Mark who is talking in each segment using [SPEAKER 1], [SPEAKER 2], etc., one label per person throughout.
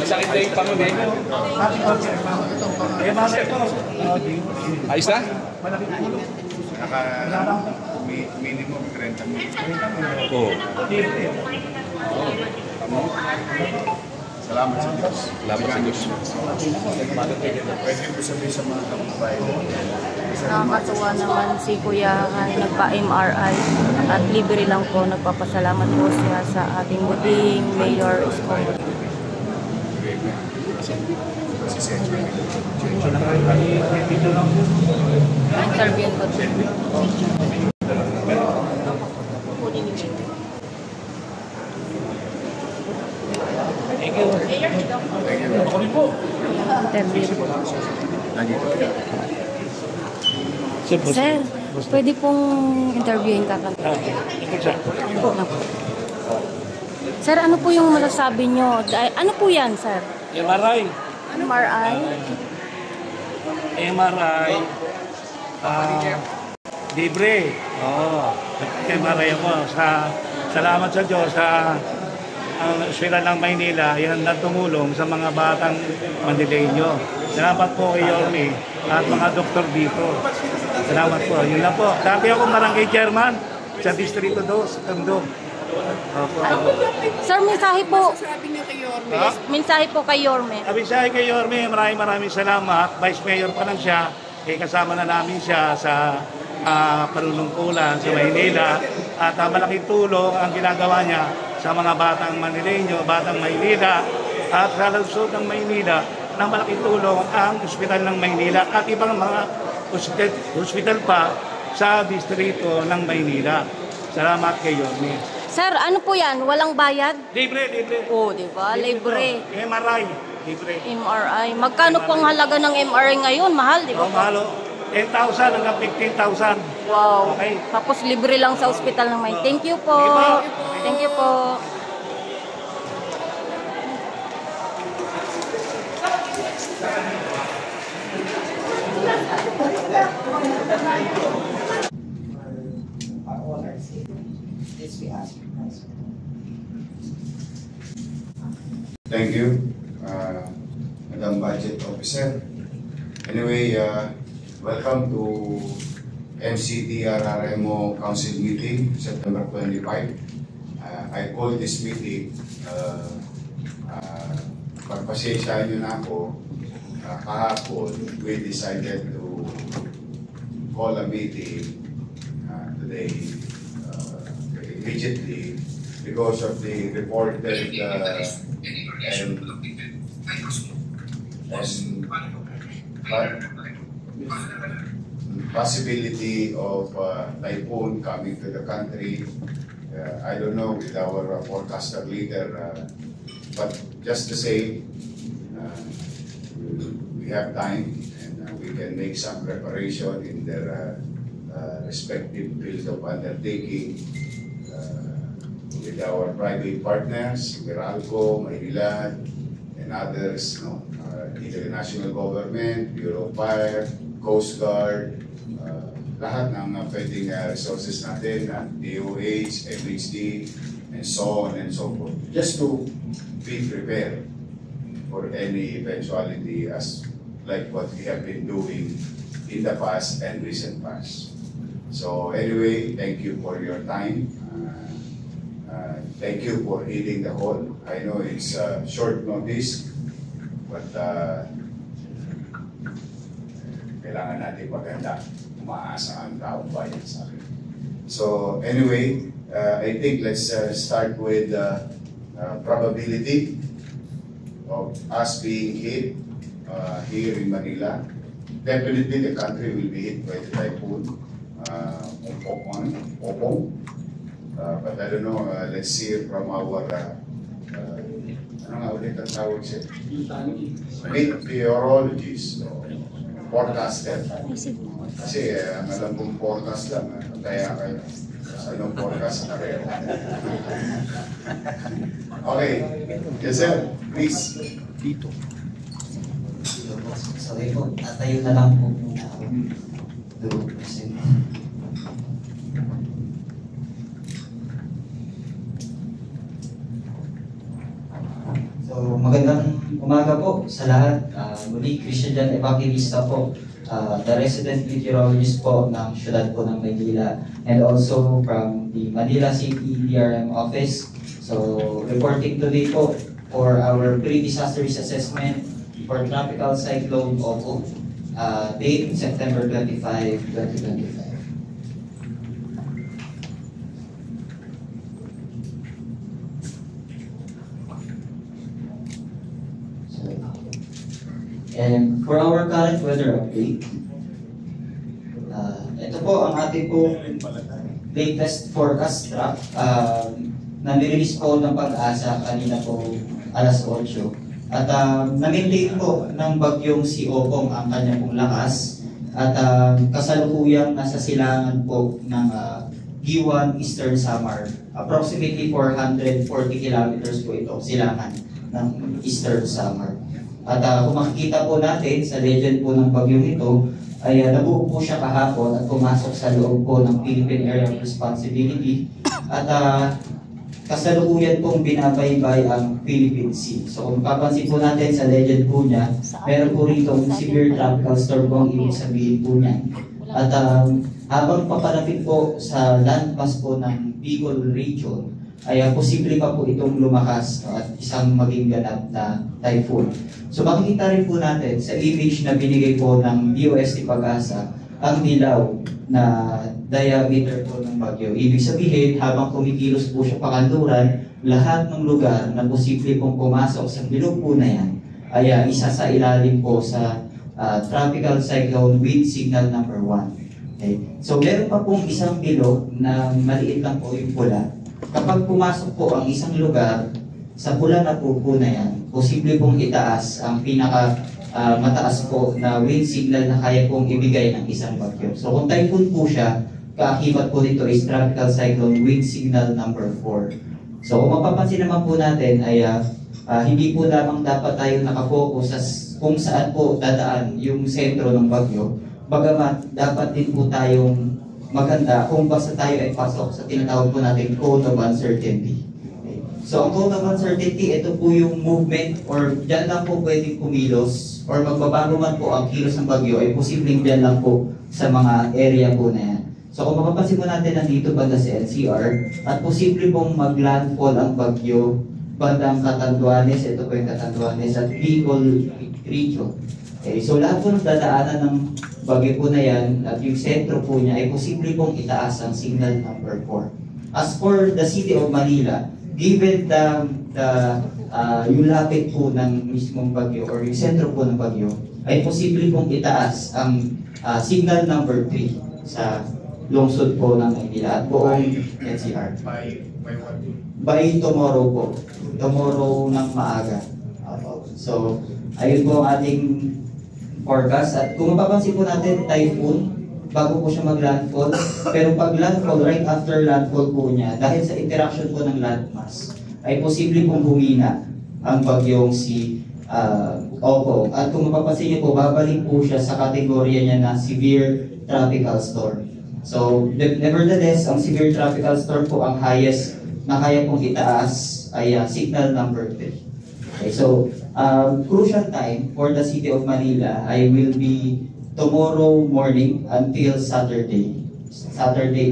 [SPEAKER 1] Masakit na yung pangon eh. Ayos na?
[SPEAKER 2] Minimum 30 minutes.
[SPEAKER 1] Oo.
[SPEAKER 2] Salamat sa Diyos.
[SPEAKER 1] Salamat sa Diyos.
[SPEAKER 2] Pwede ko sabihin sa mga kababayan.
[SPEAKER 3] Nakakatuwa naman si Kuya nagpa-MRI at libre lang po. Nagpapasalamat po siya sa ating buting Mayor Isko. Interview ko. Sir, pwede pong interviewin ka kami. Sir, ano po yung masasabi nyo? Ano po yan, sir?
[SPEAKER 4] MRI.
[SPEAKER 3] MRI?
[SPEAKER 4] MRI. Libre. Oo. MRI ako. Salamat sa Diyos sa ang Ospital ng Maynila, yan na tumulong sa mga batang Manileño. Salamat po kay Yorme at mga doktor dito. Salamat po. Yun lang po. Dati ako barangay chairman sa Distrito 2, Tondo.
[SPEAKER 3] Sir, mensahe po. Mensahe po kay Yorme.
[SPEAKER 4] Mensahe kay Yorme, maraming salamat. Vice Mayor pa lang siya. Kasama na namin siya sa panunungkulan sa Maynila. At malaking tulong ang ginagawa niya sa mga batang Manileño, batang Maynila, at sa lungsod ng Maynila na malaking tulong ang Ospital ng Maynila at ibang mga ospital pa sa distrito ng Maynila. Salamat kay Yorme.
[SPEAKER 3] Sir, ano po yan? Walang bayad?
[SPEAKER 4] Libre.
[SPEAKER 3] Oo, di ba? Libre.
[SPEAKER 4] MRI, libre.
[SPEAKER 3] MRI. Magkano po ang halaga ng MRI ngayon? Mahal, di ba?
[SPEAKER 4] Mahal. 10,000 hanggang 15,000.
[SPEAKER 3] Wow.
[SPEAKER 4] Okay.
[SPEAKER 3] Tapos libre lang sa ospital ng Maynila. Thank you po. Thank you po.
[SPEAKER 2] Thank you, Madam Budget Officer. Anyway, welcome to MCTRRMO Council Meeting, September 25. I called this meeting, pagpasensyahan nyo na ako, kahapon, we decided to call a meeting today immediately because of the reported possibility of typhoon coming to the country. I don't know with our forecaster leader, but just to say, we have time and we can make some preparation in their respective field of undertaking with our private partners, Meralco, Maynilad, and others, either the national government, Bureau of Fire, Coast Guard, lahat ng pwedeng resources natin, DOH, MHD, and so on and so forth. Just to be prepared for any eventuality as like what we have been doing in the past and recent past. So anyway, thank you for your time. Thank you for heeding the call. I know it's short notice, but kailangan natin maganda. Umaasa ang taong bayan sa akin. So anyway, I think let's start with probability of us being hit here in Manila. Definitely the country will be hit by the typhoon Opong. But I don't know, let's see from our ano nga ulit ang tawag siya? Meteorologist, forecaster. Kasi ang alam kong forecast lang, kaya kayo. Anong forecast na kayo? Okay, yes sir, please.
[SPEAKER 5] Dito po. Sorry po, tatayo na lang po muna ako. So, magandang umaga po sa lahat. Muli, Christian John Evangelista po, the resident meteorologist po ng siyudad po ng Maynila, and also from the Manila City DRM office. So, reporting today po for our pre-disaster risk assessment for Tropical Cyclone Opong, date September 25, 2025. And for our current weather update, ito po ang ating po latest forecast track na nirelease po ng Pag-asa kanina po alas 8. At na-maintain po ng bagyong si Opong ang kanyang pong lakas at kasalukuyang nasa silangan po ng Giwan, Eastern Samar. Approximately 440 kilometers po ito silangan ng Eastern Samar. At kung makikita po natin sa legend po ng bagyong ito, ay nabuo po siya kahapon at pumasok sa loob po ng Philippine Area of Responsibility at kasalukuyan pong binabaybay ang Philippine Sea. So kung papansin po natin sa legend po niya, meron po rito severe tropical storm po ang ibig sabihin po niya. At habang papalapit po sa landmass po ng Bicol region, ay posible pa po itong lumakas at isang maging ganap na typhoon. So makikita rin po natin sa image na binigay po ng DOST Pag-asa ang dilaw na diameter po ng bagyo. Ibig sabihin, habang kumikilos po siya pakanluran, lahat ng lugar na posible pong pumasok sa bilog po na yan ay isa sa ilalim po sa Tropical Cyclone Wind Signal number 1. Okay. So meron pa pong isang bilog na maliit lang po yung pula. Kapag pumasok po ang isang lugar, sa pula na po na yan, posible pong itaas ang pinaka mataas po na wind signal na kaya pong ibigay ng isang bagyo. So kung typhoon po siya, kaakibat po dito is Tropical Cyclone Wind Signal number 4. So kung mapapansin naman po natin ay hindi po lamang dapat tayo nakafocus sa kung saan po dadaan yung sentro ng bagyo, bagamat dapat din po tayong maganda kung basta tayo ay pasok sa tinatawag po natin cone of uncertainty. Okay. So ang cone of uncertainty, ito po yung movement or dyan lang po pwedeng kumilos or magbabago man po ang kilos ng bagyo ay posibleng dyan lang po sa mga area po na yan. So kung mapapansin po natin, nandito banda sa NCR at posible pong maglandfall ang bagyo bandang Catanduanes, ito po yung Catanduanes at Bicol region. Okay, so lahat po ng dadaanan ng bagyo po na yan at yung sentro po niya ay posible pong itaas ang signal number 4. As for the city of Manila, given yung lapit po ng mismong bagyo or yung sentro po ng bagyo, ay posible pong itaas ang signal number 3 sa lungsod po ng Manila at buong NCR. By tomorrow po. Tomorrow ng maaga. So, ayun po ang ating forecast. At kung mapapansin po natin, typhoon, bago po siya mag-landfall. Pero pag landfall, right after landfall po niya, dahil sa interaction po ng landmass, ay posible pong humina ang bagyong si Opong. At kung mapapansin niyo po, babalik po siya sa kategorya niya na severe tropical storm. So, nevertheless, ang severe tropical storm po ang highest na kaya pong itaas ay signal number 3. Okay, so crucial time for the City of Manila ay will be tomorrow morning until Saturday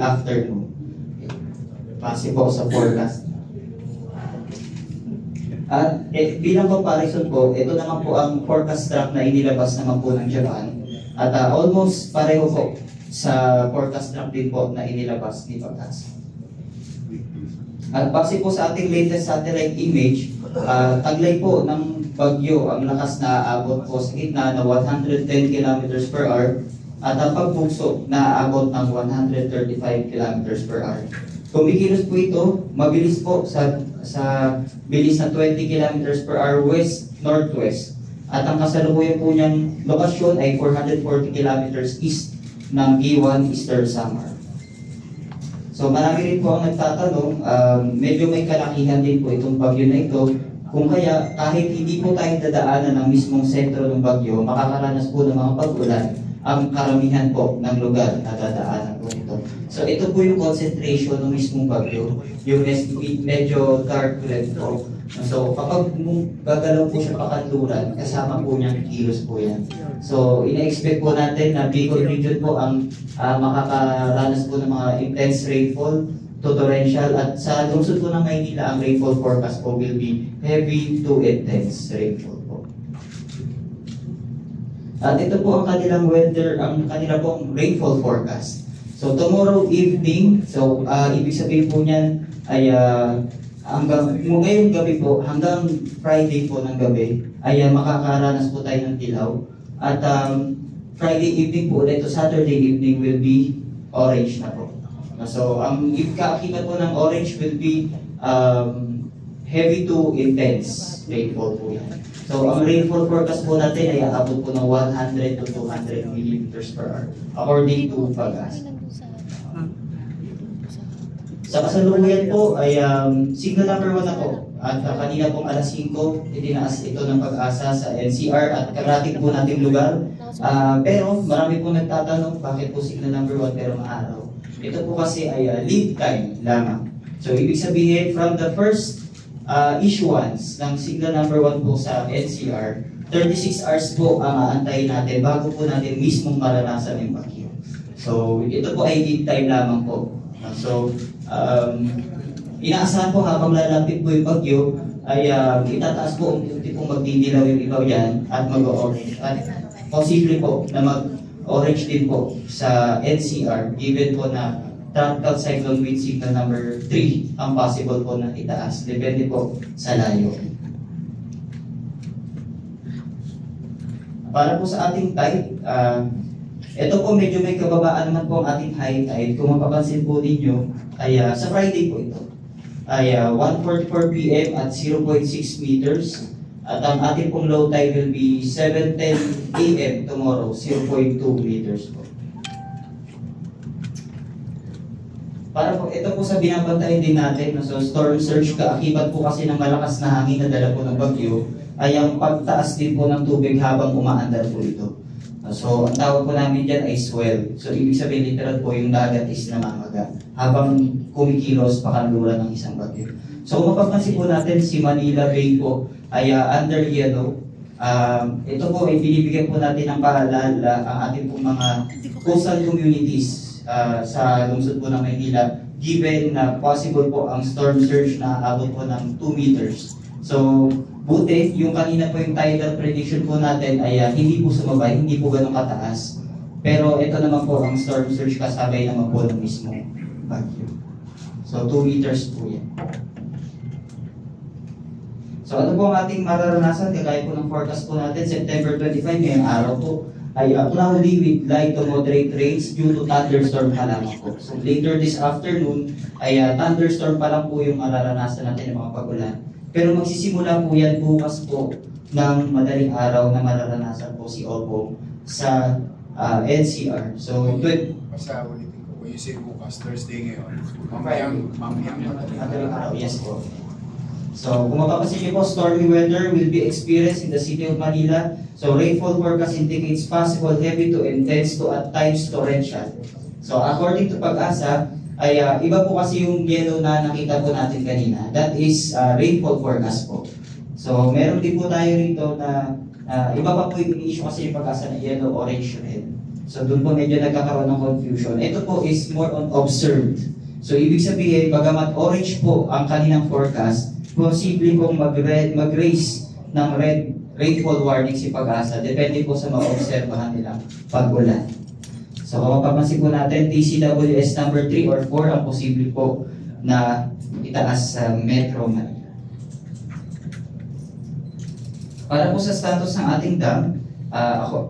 [SPEAKER 5] afternoon. Base po sa forecast. At bilang comparison po, ito naman po ang forecast track na inilabas naman po ng Japan. At almost pareho po sa forecast track din po na inilabas ni Pag-asa. At base po sa ating latest satellite image, taglay po ng bagyo ang lakas na aabot po sa gitna na 110 km per hour at ang pagbugso na aabot ng 135 km per hour. Kumikilos po ito, mabilis po sa bilis na 20 km per hour west-northwest. At ang kasalukuyan po niyang lokasyon ay 440 km east ng Giwan, Eastern Samar. So marami rin po ang nagtatanong, medyo may kalakihan din po itong bagyo na ito, kung kaya kahit hindi po tayo dadaanan ng mismong sentro ng bagyo, makakaranas po ng mga pag-ulan ang karamihan po ng lugar na dadaanan po ito. So ito po yung concentration ng mismong bagyo, yung medyo dark red po. So kapag gagalaw po siya pakanluran, kasama po niyang kilos po yan. So ina-expect po natin na Bicol region po ang makakaranas po ng mga intense rainfall to torrential, at sa lungsod po ng Maynila ang rainfall forecast po will be heavy to intense rainfall po. At ito po ang kanilang weather, ang kanila pong rainfall forecast. So tomorrow evening, so ibig sabihin po niyan ay ngayong gabi po, hanggang Friday po ng gabi, ay makakaranas po tayo ng dilaw. At Friday evening po ulit, Saturday evening will be orange na po. So ang kakita po ng orange will be heavy to intense rainfall po yan. So ang rainfall forecast po natin ay aabot po ng 100 to 200 millimeters per hour according to Pag-asa. Sa kasalukuyan po ay signal number 1 na po. At kanina pong alas 5, itinaas ito ng Pag-asa sa NCR at karating po nating lugar. Pero marami po nagtatanong bakit po signal number 1 pero maaraw. Ito po kasi ay lead time lamang. So ibig sabihin from the first issuance ng signal number 1 po sa NCR, 36 hours po ang aantayin natin bago po natin mismong maranasan yung bagyo. So ito po ay lead time lamang po. So inaasahan po habang lalapit po yung bagyo ay itataas po unti pong magdidilaw yung ibaw yan at mag-orange. At posible po na mag-orange din po sa NCR given po na tropical cyclone wind signal number 3 ang possible po na itaas. Depende po sa layo. Para po sa ating tide, ito po medyo may kababaan naman po ang ating high tide. Kung mapapansin po ninyo, ay sa Friday po ito, ay 1:44 PM at 0.6 meters. At ang ating pong low tide will be 7:10 AM tomorrow, 0.2 meters po. Para po, ito po sa binabantayan din natin, so storm surge, kaakibat po kasi ng malakas na hangin na dala po ng bagyo, ay ang pagtaas din po ng tubig habang umaandar po ito. So, ang tawag po namin dyan ay swell. So, ibig sabihin literal po yung dagat is namamaga habang kumikilos pakanluran ng isang bagyo. So, mapapansin po natin si Manila Bay po ay under yellow. Ito po ay binibigyan po natin ng paalala ang ating pong mga coastal communities sa lungsod po ng Maynila given na possible po ang storm surge na abot po ng 2 meters. So, buti, yung kanina po yung tidal prediction po natin ay hindi po sumabay, hindi po ganun kataas. Pero ito naman po ang storm surge kasabay naman po ng mismo bagyo. So 2 meters po yan. So ano po ang ating mararanasan? Kagaya po ng forecast po natin, September 25, ngayong araw po, ay cloudy with light to moderate rains due to thunderstorm pa lamang po. So later this afternoon, ay thunderstorm pa lang po yung mararanasan natin ng mga pag-ulan. Pero magsisimula po yan bukas po ng madaling araw na mararanasan po si Oppo sa NCR. So,
[SPEAKER 6] Basta ulitin ko, when you say bukas, Thursday ngayon, mamayang
[SPEAKER 5] madaling araw, yes po. So, kung mapapansin niyo po, stormy weather will be experienced in the city of Manila. So, rainfall forecast indicates possible heavy to intense to at times torrential. So, according to Pag-asa, ay iba po kasi yung yellow na nakita po natin kanina. That is rainfall forecast po. So meron din po tayo rito na iba pa po yung issue kasi yung pag-asa ng yellow, orange, red. So doon po medyo nagkakaroon ng confusion. Ito po is more on observed. So ibig sabihin, bagamat orange po ang kaninang forecast, posible pong mag-raise ng red rainfall warning si pag-asa. Depende po sa maobserbahan nilang pag-ulan. So kung mapapansin po natin, TCWS number 3 or 4 ang posible po na itaas sa Metro Manila. Para po sa status ng ating dam,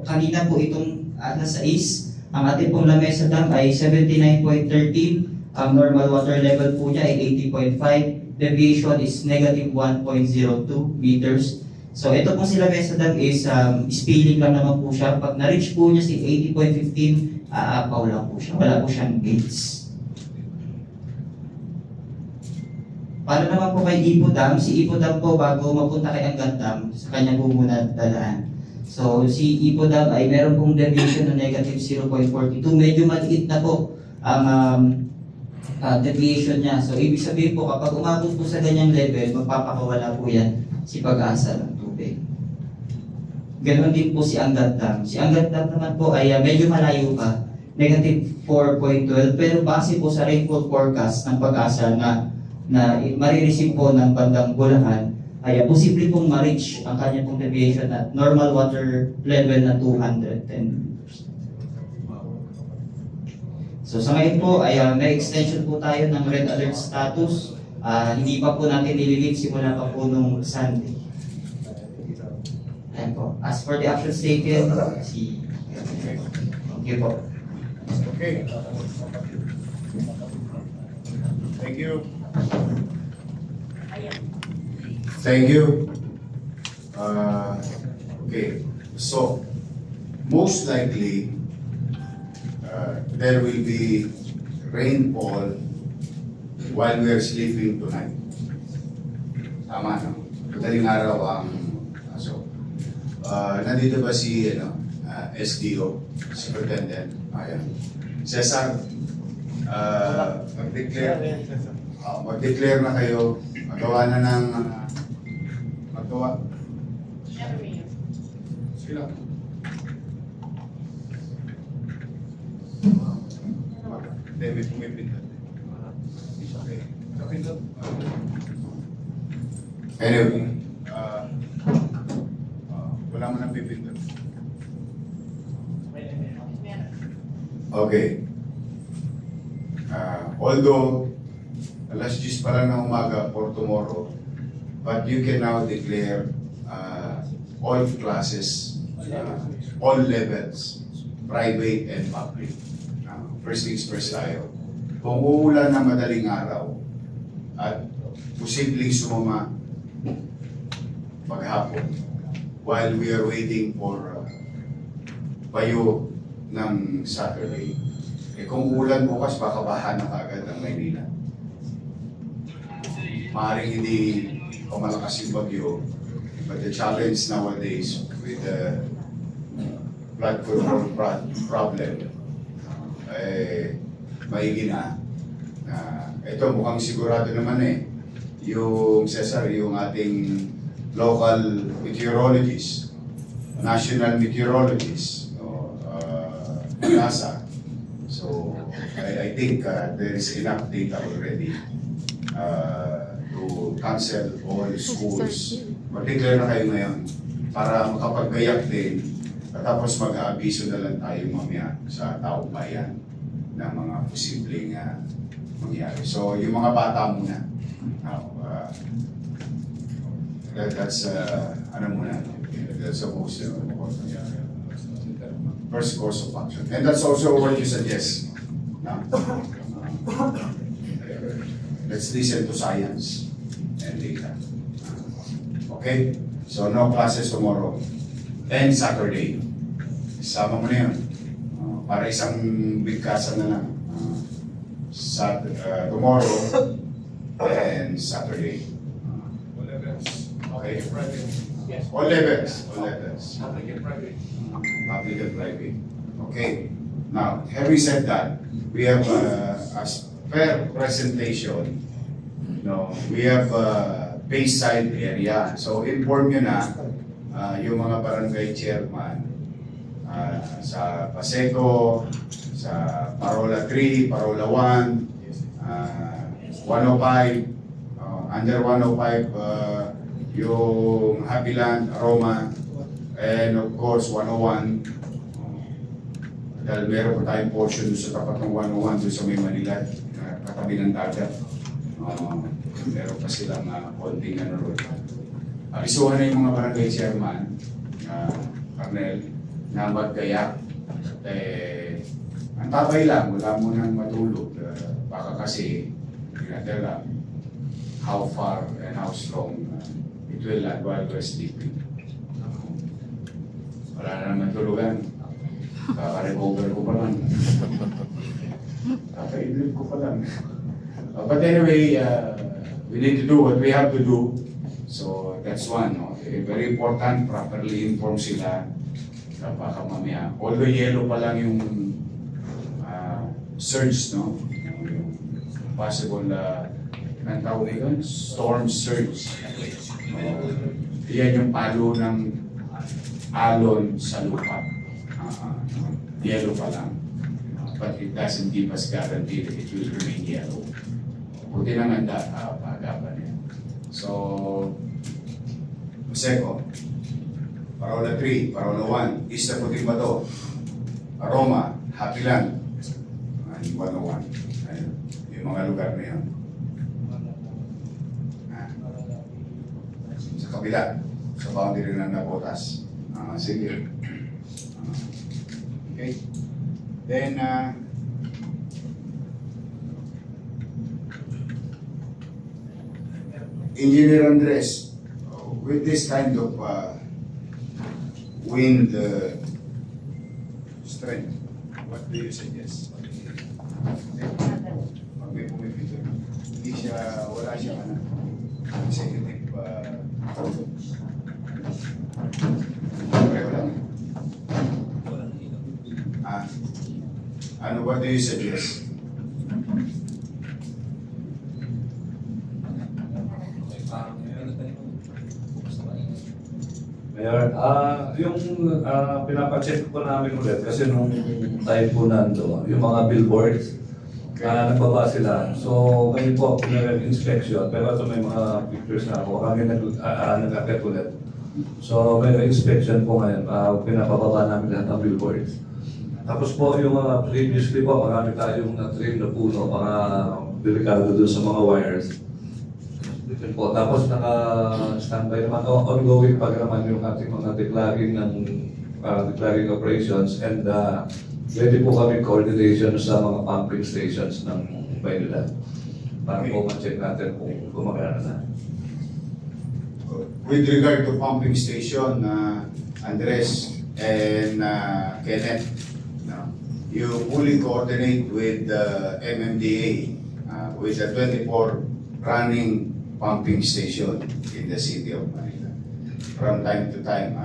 [SPEAKER 5] kanina po itong alas 6, ang ating pong Lamesa Dam ay 79.13, ang normal water level po niya ay 80.5, deviation is negative 1.02 meters. So ito pong si Lamesa Dam is spilling lang naman po siya. Pag na-reach po niya si 80.15, aapaw lang po siya. Wala po siyang gates. Para naman po kay Ipo Dam, si Ipo Dam po bago mapunta kay Angat Dam, sa kanya po muna dadaan. So si Ipo Dam ay meron pong deviation ng negative 0.42. Medyo maliit na po ang deviation niya. So ibig sabihin po kapag umabot po sa ganyang level, magpapakawala po yan si pag-asa ng tubig. Ganon din po si Angat Dam. Si Angat Dam naman po ay medyo malayo pa, negative 4.12, pero base po sa rainfall forecast ng pag-asa na marireceive po ng bandang Bulacan, ay posible pong ma-reach ang kanya pong deviation at normal water level na 210 meters. So sa ngayon po ay may extension po tayo ng red alert status. Hindi pa po natin nililip simula pa po nung Sunday. Ayan po. As for the action taken, thank you po.
[SPEAKER 6] Okay. Thank you.
[SPEAKER 2] Thank you. Okay, so most likely there will be rainfall while we are sleeping tonight. Tama, no? Madaling araw ang nandito ba si SDO, Superintendent? Ayan. Cesar, mag-declare na kayo, magawa na ng magawa. Sila. David, pumipindan. Anyway, wala mo nang pipindan. Okay. Although alas 10 pa lang ng umaga for tomorrow, but you can now declare all classes, all levels, private and public. First things first tayo. Kung uulan ng madaling araw at posibleng sumama paghapon while we are waiting for bayo ng Saturday, kung ulan bukas baka baha na kaagad ang Maynila. Maaaring hindi malakas yung bagyo, but the challenge nowadays with the flood control problem maigi na. Ito mukhang sigurado naman yung Cesar, yung ating local meteorologist, national meteorologist, NASA. So I think there is enough data already to cancel all schools. Mag-declare na kayo ngayon para makapaggayak din at tapos mag-aabiso na lang tayo mamaya sa taong bayan ng mga posibleng mangyari. So yung mga bata muna. That's the most first course of action. And that's also what you suggest. Let's listen to science and data. Okay? So no classes tomorrow. And Saturday. Sama mo na yun. Para isang bigkasan na lang. Tomorrow and Saturday. Okay? All levels. All levels. Public and private. Public and private. Okay. Now, having said that, we have, as per presentation, we have Bayside area. So inform nyo na yung mga barangay chairman sa Paseco, sa Parola 3, Parola 1, 105, under 105, yung Happyland, Aroma, and of course 101. Dahil meron po tayong portion sa tapat ng 101 doon sa May Manila, katabi ng dagat. Meron pa silang konting ron. Isuhan na yung mga barangay chairman, Carnel, na magkaya. Ang tabay lang, wala mo nang matulog. Baka kasi, hindi natin alam how far and how strong it will land while we're sleeping. Wala na naman tulugan. Kaka-recover ko pa lang. Kaka-idlip ko pa lang. But anyway, we need to do what we have to do. So that's one. Very important, properly inform sila. Baka mamaya. Although yellow pa lang yung surge, no? Yung possible, anong tawag yun? Storm surge. Yan yung palo ng alon sa lupa. Yellow pa lang. But it doesn't give us guarantee that it will remain yellow. Buti naman pag-agapan yan. So, Paseco, Parola 3, Parola 1, East na Puting Bato, Aroma, Happyland, 101. Ayun, yung mga lugar na yun. Sa kabila, sa boundary ng Nabotas. Sige. Okay. Then, Engineer Andres, with this kind of wind strength, what do you suggest? Pag may pumipito, hindi siya, wala siya executive pareho lang. Ano, what do you suggest?
[SPEAKER 7] Mayor, yung pinapacheck po namin ulit kasi nung time po nando, yung mga billboards, nagbaba sila. So ngayon po, nag-inspection, pero ito may mga pictures na ako, kami nag-akit ulit. So may inspection po ngayon, pinapababa namin lahat ng billboards. Tapos po yung previously po, marami tayong na-trim na puno, mga delikado doon sa mga wires. Dito po. Tapos naka-standby naman, ongoing pa naman yung ating mga declaring ng declaring operations, and ready po kami coordination sa mga pumping stations ng Maynila para po ma-check natin kung gumagana na.
[SPEAKER 2] With regard to pumping station, Andres and Kenneth, you fully coordinate with the MMDA with the 24 running pumping station in the city of Manila. From time to time,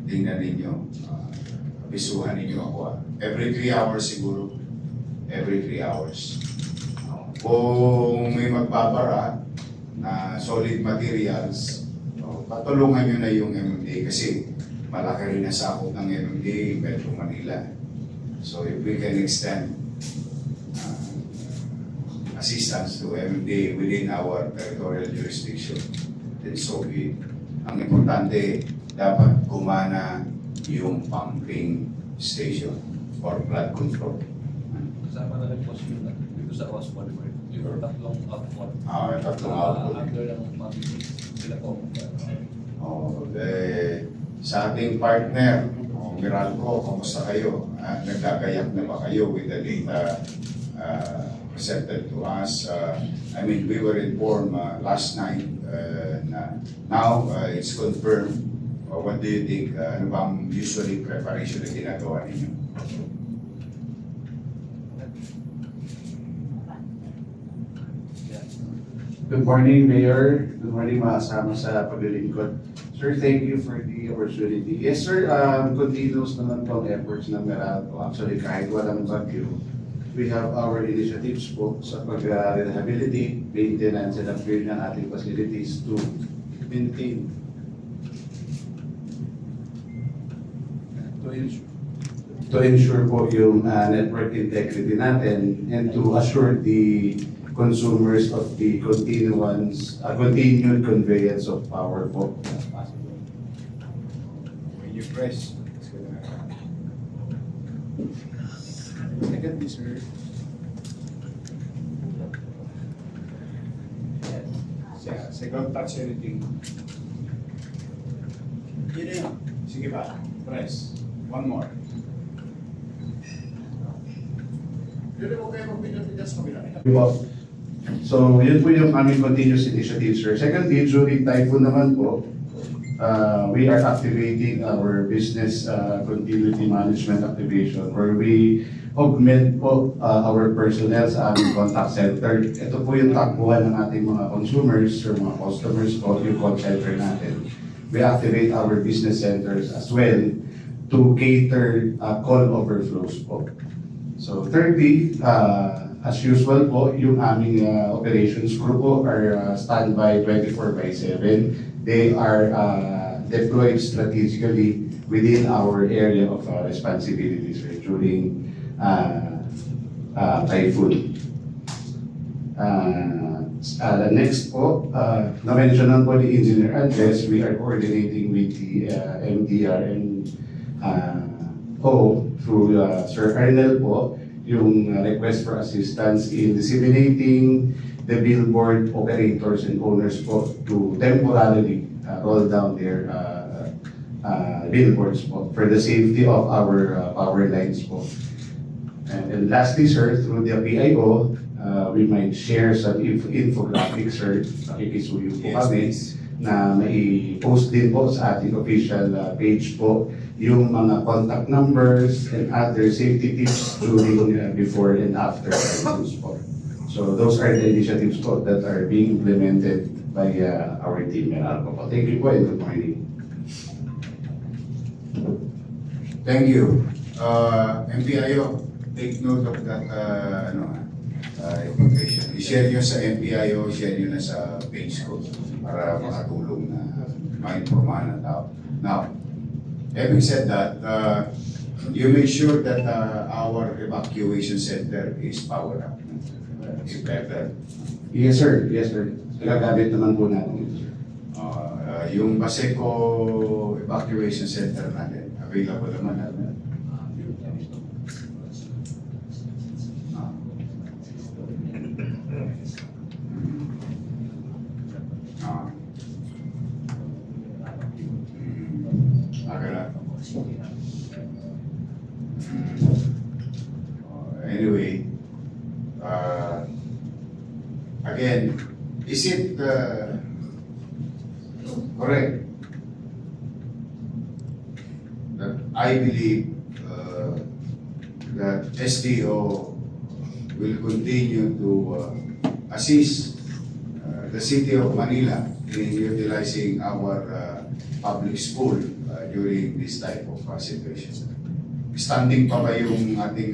[SPEAKER 2] tingnan ninyo, abisuhan ninyo ako. Every 3 hours siguro, every 3 hours. Kung may magbabara na solid materials, patulungan nyo na yung MMDA kasi malaki rin na sakop ng MMDA, Metro Manila. So if we can extend assistance to MMDA within our territorial jurisdiction, then so be it. Ang importante, dapat gumana yung pumping station or flood control.
[SPEAKER 7] Kasama na rin po sila dito sa OWASP Boulevard. Yung tatlong output.
[SPEAKER 2] Tatlong output.
[SPEAKER 7] Under ng pumping sila po.
[SPEAKER 2] Sa ating partner, Meralco, kumusta kayo? Nagkakayak na ba kayo with the data presented to us? I mean, we were informed last night na now it's confirmed. What do you think? Ano bang usually preparation na ginagawa ninyo?
[SPEAKER 8] Good morning, Mayor. Good morning, mga kasama sa paglilingkod. Sir, thank you for the opportunity. Yes, sir, continuous naman po ang efforts ng Meralco. Actually, kahit walang bagyo, we have our initiatives po sa pag-rehabilitate, maintenance, and upgrade ng ating facilities to maintain, to ensure po yung network integrity natin and to assure the consumers of the continued conveyance of power po.
[SPEAKER 6] When you press, it's gonna... Second, sir. Yeah, second touch anything. Yun na yun. Sige pa, press. One more. Yun mo kayo mag-pinag-pinag sa kabila.
[SPEAKER 8] So, yun po yung aming continuous initiative, sir. Secondly, during typhoon naman po, we are activating our business continuity management activation where we augment po our personnel sa aming contact center. Ito po yung takbuhan ng ating mga consumers or mga customers po, yung call center natin. We activate our business centers as well to cater call overflows po. So thirdly, as usual po, yung aming operations group po are standby 24/7. They are deployed strategically within our area of responsibilities during typhoon. Next po, na-mentionan po the engineer address, we are coordinating with the MDRMO through Sir Arnel po, yung request for assistance in disseminating the billboard operators and owners po to temporarily roll down their billboards po for the safety of our power lines po. And lastly, sir, through the PIO, we might share some infographics, sir. Nakikisuyo po kami na mai-post din po sa ating official page po yung mga contact numbers and other safety tips during, before, and after typhoons po. So those are the initiatives po that are being implemented by our team in Arco po. Thank you po and good morning.
[SPEAKER 2] Thank you. MPIO, take note of that information. I-share nyo sa MPIO, share nyo na sa page ko para makatulong na ma-informahan na tao. Now, having said that, you make sure that our evacuation center is powered up. If ever.
[SPEAKER 8] Yes, sir. Yes, sir. Gagamit naman po natin.
[SPEAKER 2] Yung Baseco evacuation center natin, available naman natin. Anyway, again, is it correct that I believe that SDO will continue to assist the City of Manila in utilizing our public school during this type of situation? Standing pa ba yung ating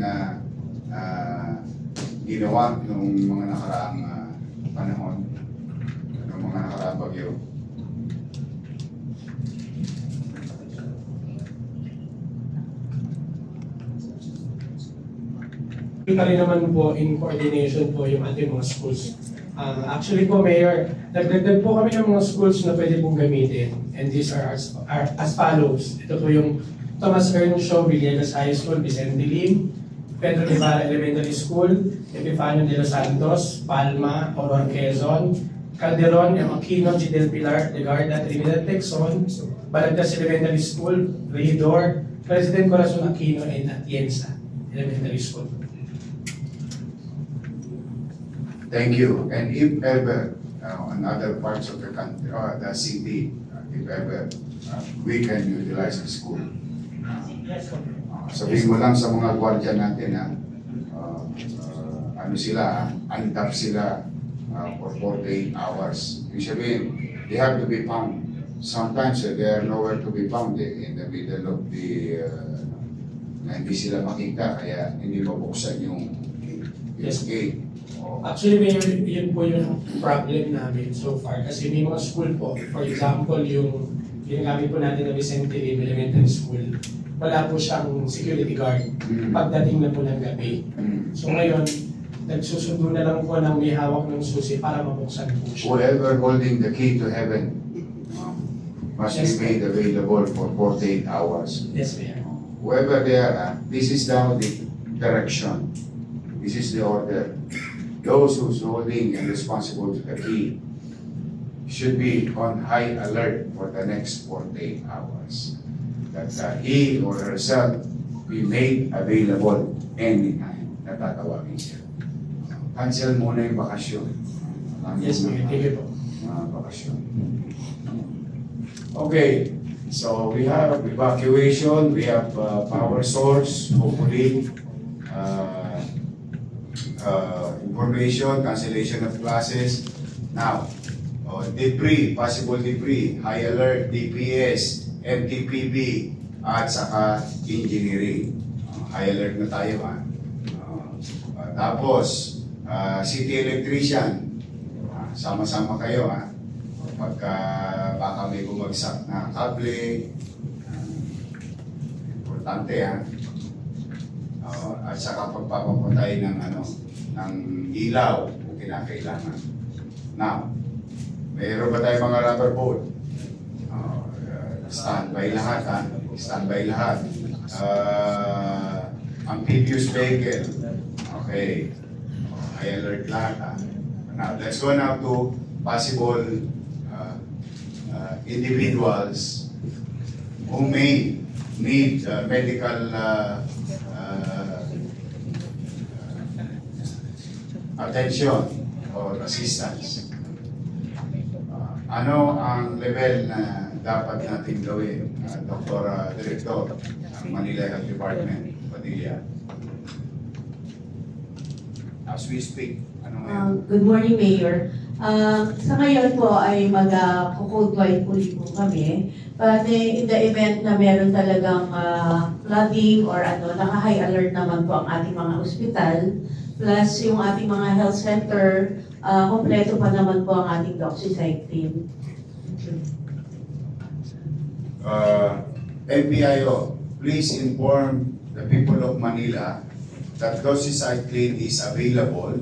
[SPEAKER 2] ginawa nung mga nakaraang panahon, nung mga nakaraang bagyo?
[SPEAKER 9] Italy naman po in coordination po yung ating mga schools. Actually po, Mayor, nagdagdag po kami ng mga schools na pwede pong gamitin. And these are as follows. Ito po yung Thomas Earnshaw Villegas High School, Vicente Lim, Pedro Rivera Elementary School, Epifanio de los Santos, Palma, Aurora Quezon, Calderon, M. Aquino, G. Del Pilar, Legarda, Trinidad Texon, Balagtas Elementary School, Regidor, President Corazon Aquino, and Atienza Elementary School.
[SPEAKER 2] Thank you. And if ever, on other parts of the country, or the city, if ever, we can utilize the school. Sabihin mo lang sa mga gwardiya natin na ano sila, andar sila for 48 hours. Yung sabihin, they have to be found. Sometimes they are nowhere to be found in the middle of the na hindi sila makita, kaya hindi mabuksan yung
[SPEAKER 9] Yes.
[SPEAKER 2] Okay.
[SPEAKER 9] Actually, Mayor, yun po yung problem namin so far. Kasi may mga school po, for example, yung ginagamit po natin na Vicente Lim Elementary School, wala po siyang security guard pagdating na po ng gabi. So ngayon, nagsusundo na lang po ng may hawak ng susi para mabuksan po siya.
[SPEAKER 2] Whoever holding the key to heaven must be made available for 48 hours.
[SPEAKER 9] Yes, Mayor.
[SPEAKER 2] Whoever they are, this is now the direction. This is the order. Those who's holding and responsible to the key should be on high alert for the next 48 hours. That he or herself be made available anytime na tatawagin siya. Cancel muna yung bakasyon.
[SPEAKER 9] Yes, Mayor. Thank you po.
[SPEAKER 2] Bakasyon. Okay, so we have evacuation, we have power source, hopefully, information, cancellation of classes. Now, debris, possible debris, high alert, DPS, MTPB, at saka engineering. High alert na tayo, ha? Tapos, city electrician, sama-sama kayo, ha? Pagka baka may bumagsak na kable, importante, ha? At saka pagpapapatay ng ng ilaw kung kinakailangan. Now, mayroon ba tayo mga rubber boat? Standby lahat, ha? Standby lahat. Amphibious vehicle. Okay. High alert lahat, ha? Now, let's go now to possible individuals who may need medical attention or assistance. Ano ang level na dapat natin gawin, Dr. Director ng Manila Health Department, Padilla? As we speak, ano ngayon?
[SPEAKER 10] Good morning, Mayor. Sa ngayon po ay mag-code white uli po kami. But in the event na meron talagang flooding or naka-high alert naman po ang ating mga ospital, plus yung ating mga health center, kompleto pa naman po ang ating doxycycline team.
[SPEAKER 2] NPIO, please inform the people of Manila that doxycycline is available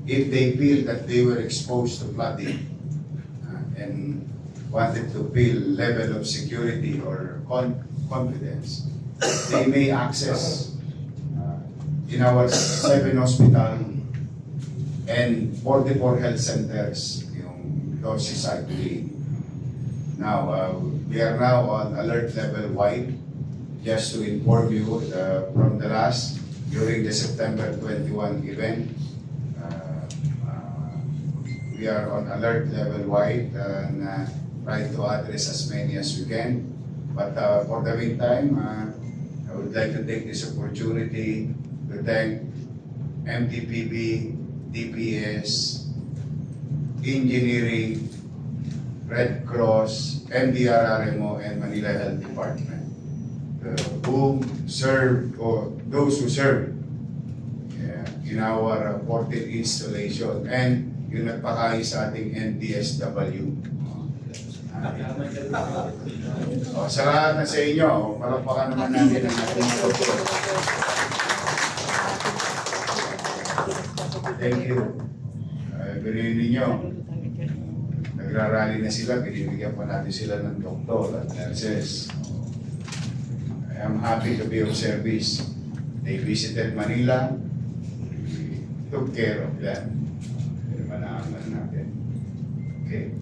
[SPEAKER 2] if they feel that they were exposed to flooding and wanted to feel level of security or confidence. They may access in our 7 hospital and 44 health centers yung doxycycline. Now, we are now on alert level wide. Just to inform you, from the last, during the September 21 event, we are on alert level wide and try to address as many as we can. But for the meantime, I would like to take this opportunity to thank MTPB, DPS, Engineering, Red Cross, MDRRMO, and Manila Health Department, who serve, or those who serve in our 14th installation, and yung nagpakain sa ating NDSW. Sa lahat na sa inyo, palakpakan naman natin ang ating doktor. Thank you. Bilhin ninyo, nagrarally na sila, binibigyan pa natin sila ng doktor at nurses. I am happy to be of service. They visited Manila, we took care of them. Pinamanahan natin. Okay.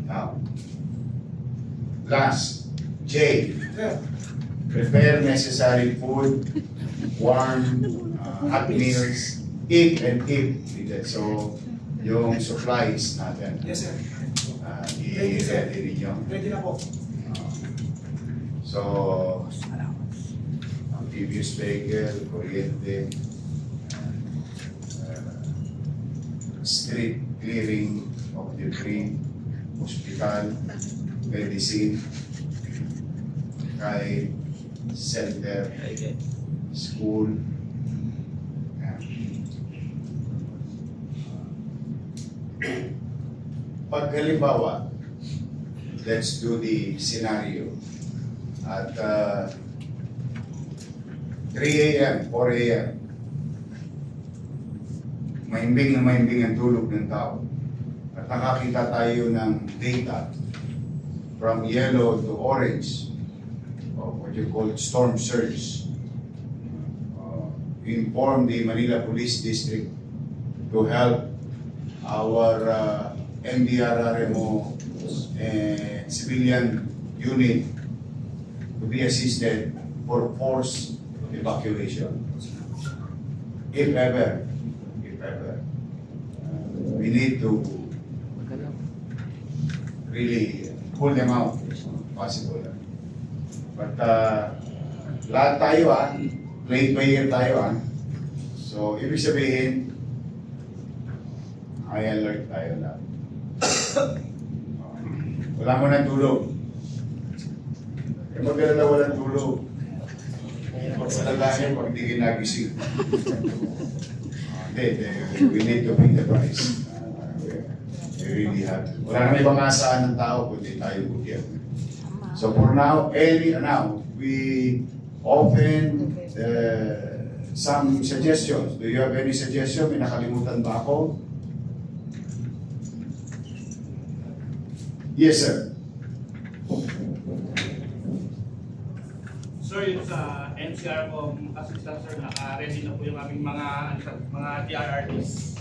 [SPEAKER 2] Now, last, J. Prepare necessary food, warm, hot meals, eat and keep needed. So, yung supplies natin.
[SPEAKER 6] Yes, sir.
[SPEAKER 2] I-ready ninyo.
[SPEAKER 6] Ready na po.
[SPEAKER 2] So, amphibious vehicle, kuryente, street clearing of debris, hospital, medicine, kahit center, school, pag halimbawa, let's do the scenario. At 3 a.m., 4 a.m., mahimbing ang tulog ng tao. At nakakita tayo ng data from yellow to orange, or what you call storm surge. Inform the Manila Police District to help our MDRRMO and civilian unit to be assisted for forced evacuation. If ever, we need to really pull them out if possible. But lahat tayo play by ear tayo So, ibig sabihin, high alert tayo lang. Wala mo ng tulog. Kaya magkalala walang tulog. Magsalalahin pag hindi ginagising. We need to pay the price. We really have to. Wala naman ibang asaan ng tao kundi tayo gobyerno. So for now, we open some suggestions. Do you have any suggestion? May nakalimutan ba ako? Yes, sir.
[SPEAKER 4] Sir, yung sa NCR po, assistant sir, naka-ready na po yung aming mga DRRTs.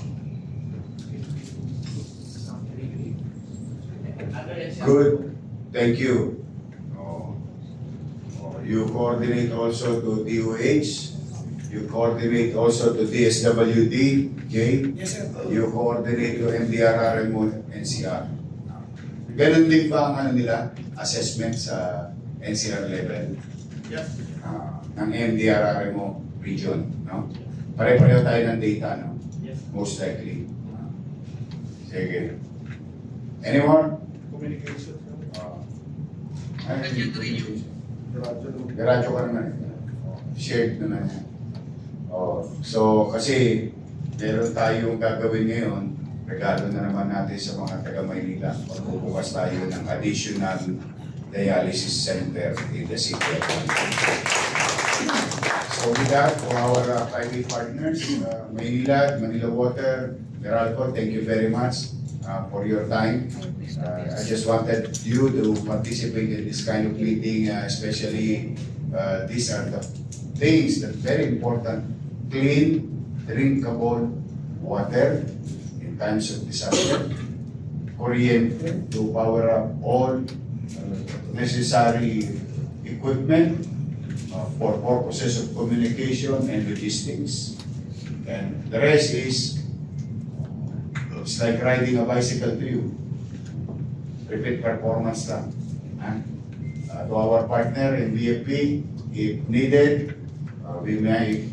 [SPEAKER 2] Good. Thank you. You coordinate also to DOH. You coordinate also to DSWD, okay?
[SPEAKER 6] Yes, sir.
[SPEAKER 2] You coordinate to MDRRMO, NCR. Ganun din ba ang nila? Assessment sa NCR level?
[SPEAKER 4] Yes.
[SPEAKER 2] Ng MDRRMO region, no? Pare-pareho tayo ng data, no?
[SPEAKER 4] Yes.
[SPEAKER 2] Most likely. Sige. Any more?
[SPEAKER 4] Communication.
[SPEAKER 2] Diretso ka naman. Shared naman yan. So, kasi meron tayong gagawin ngayon, regalo na naman natin sa mga taga-Maynila. Magbubukas tayo ng additional dialysis center in the city of Manila. So with that, for our private partners, Maynila, Manila Water, Meralco, thank you very much for your time. I just wanted you to participate in this kind of meeting, especially these are the things that are very important. Clean, drinkable water in times of disaster, kuryente to power up all necessary equipment for purposes of communication and logistics. And the rest is, it's like riding a bicycle to you. Repeat performance lang. To our partner in BFP, if needed, we may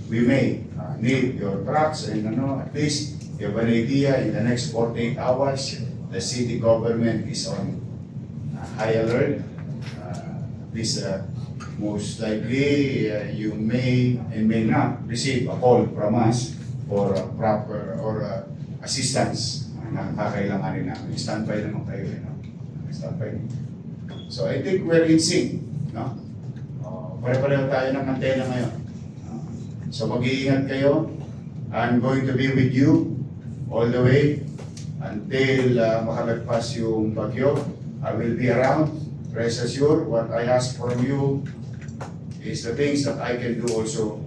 [SPEAKER 2] need your trucks, and at least you have an idea in the next 48 hours, the city government is on high alert. This most likely you may and may not receive a call from us for proper or assistance na kakailanganin namin. Standby naman kayo, standby. So I think we're in sync, no? Pare-pareho tayo ng antena ngayon. So mag-iingat kayo. I'm going to be with you all the way until makalagpas yung bagyo. I will be around. Rest assured, what I ask from you is the things that I can do also.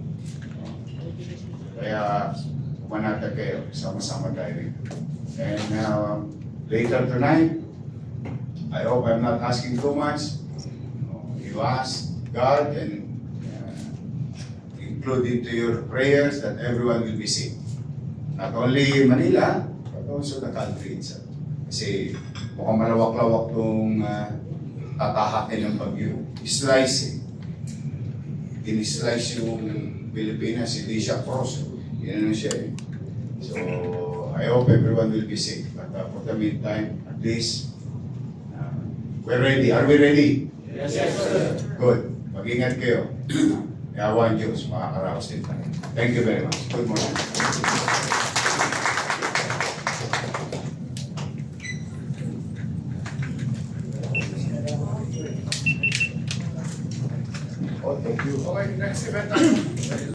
[SPEAKER 2] Kaya manatag kayo, sama-sama tayo rin. And later tonight, I hope I'm not asking too much. You ask God and include into your prayers that everyone will be safe. Not only Manila, but also the country itself. Kasi mukhang malawak-lawak itong tatahakin ng bagyo. Slice in-slice yung Pilipinas, hindi siya cross. Yan na siya . So, I hope everyone will be safe. But for the meantime, at least, we're ready. Are we ready?
[SPEAKER 9] Yes, sir.
[SPEAKER 2] Good. Mag-ingat kayo. Yawan Diyos, makakaraos din tayo. Thank you very much. Good morning.
[SPEAKER 6] Oh, thank you. Okay, next event tayo.